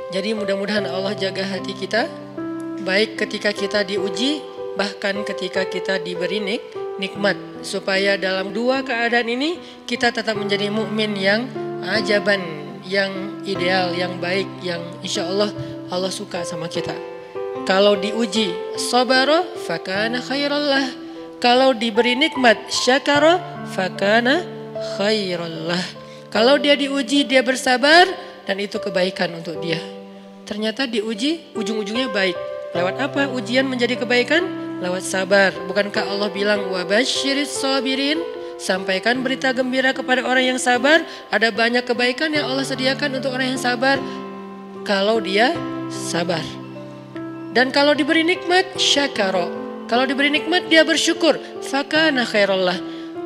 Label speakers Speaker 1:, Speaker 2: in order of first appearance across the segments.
Speaker 1: Jadi mudah-mudahan Allah jaga hati kita, baik ketika kita diuji, bahkan ketika kita diberi nikmat, supaya dalam dua keadaan ini kita tetap menjadi mukmin yang ajaban, yang ideal, yang baik, yang insya Allah Allah suka sama kita. Kalau diuji sabara fakana khairallah, kalau diberi nikmat syakara fakana khairallah. Kalau dia diuji dia bersabar dan itu kebaikan untuk dia. Ternyata diuji ujung-ujungnya baik. Lewat apa ujian menjadi kebaikan? Lewat sabar. Bukankah Allah bilang wabasyiris sabirin? Sampaikan berita gembira kepada orang yang sabar. Ada banyak kebaikan yang Allah sediakan untuk orang yang sabar kalau dia sabar. Dan kalau diberi nikmat syakara. Kalau diberi nikmat dia bersyukur. Fakana khairallah.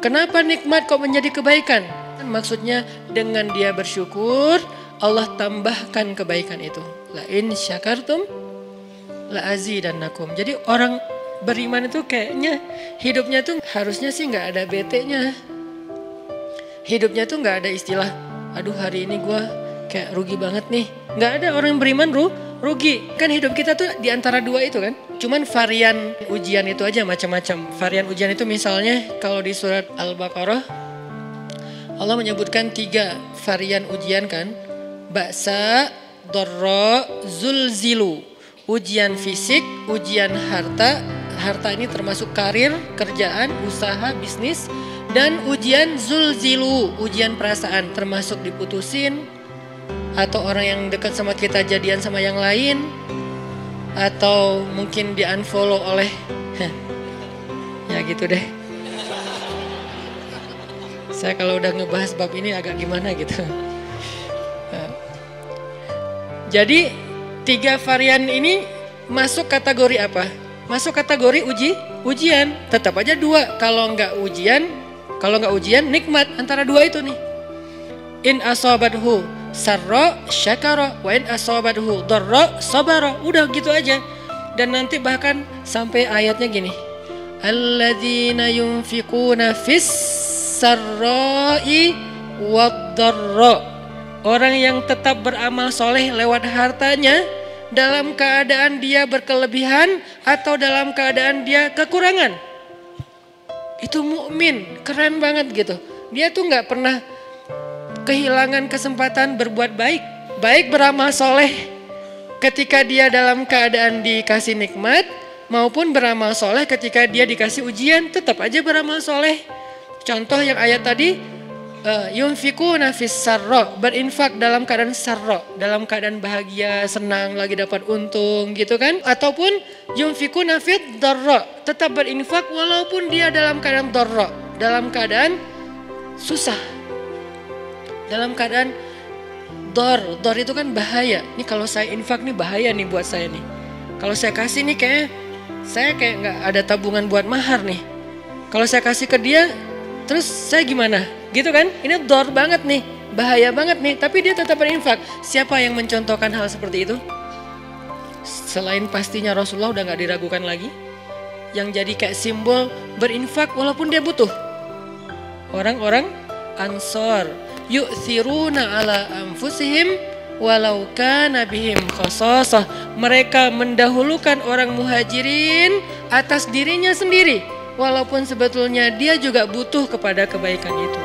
Speaker 1: Kenapa nikmat kok menjadi kebaikan? Maksudnya dengan dia bersyukur Allah tambahkan kebaikan itu. La in syakartum la azidannakum. Jadi orang beriman itu kayaknya hidupnya tuh harusnya sih nggak ada bete-nya. Hidupnya tuh nggak ada istilah, aduh hari ini gue kayak rugi banget nih. Nggak ada orang beriman rugi. Kan hidup kita tuh di antara dua itu kan. Cuman varian ujian itu aja macam-macam. Varian ujian itu misalnya kalau di surat Al-Baqarah Allah menyebutkan 3 varian ujian kan. Ba'sa, dharra, zulzilu. Ujian fisik, ujian harta. Harta ini termasuk karir, kerjaan, usaha, bisnis. Dan ujian zulzilu, ujian perasaan termasuk diputusin. Atau orang yang dekat sama kita jadian sama yang lain. Atau mungkin di unfollow oleh ya gitu deh. Saya kalau udah ngebahas bab ini agak gimana gitu. Jadi 3 varian ini masuk kategori apa? Masuk kategori ujian. Tetap aja 2. Kalau nggak ujian nikmat antara 2 itu nih. In asabathu sarra syakara wa in asabathu dharra sabara. Udah gitu aja. Dan nanti bahkan sampai ayatnya gini. Alladzina yunfiquna fis sarra'i wad-dharra. Orang yang tetap beramal soleh lewat hartanya dalam keadaan dia berkelebihan atau dalam keadaan dia kekurangan. Itu mukmin, keren banget gitu. Dia tuh nggak pernah kehilangan kesempatan berbuat baik. Baik beramal soleh ketika dia dalam keadaan dikasih nikmat maupun beramal soleh ketika dia dikasih ujian, tetap aja beramal soleh. Contoh yang ayat tadi, yunfikuna fis sarra, berinfak dalam keadaan sarra, dalam keadaan bahagia, senang, lagi dapat untung gitu kan. Ataupun yunfikuna fid dharra, tetap berinfak walaupun dia dalam keadaan dharra, dalam keadaan susah. Dalam keadaan dor itu kan bahaya. Nih kalau saya infak nih bahaya nih buat saya nih. Kalau saya kasih nih saya kayak nggak ada tabungan buat mahar nih. Kalau saya kasih ke dia, terus saya gimana? Gitu kan? Ini dor banget nih, bahaya banget nih. Tapi dia tetap berinfak. Siapa yang mencontohkan hal seperti itu? Selain pastinya Rasulullah udah nggak diragukan lagi. Yang jadi kayak simbol berinfak walaupun dia butuh. Orang-orang Ansor, yu'thiruna ala anfusihim walau kana bihim khasasah. Mereka mendahulukan orang muhajirin atas dirinya sendiri. Walaupun sebetulnya dia juga butuh kepada kebaikan itu.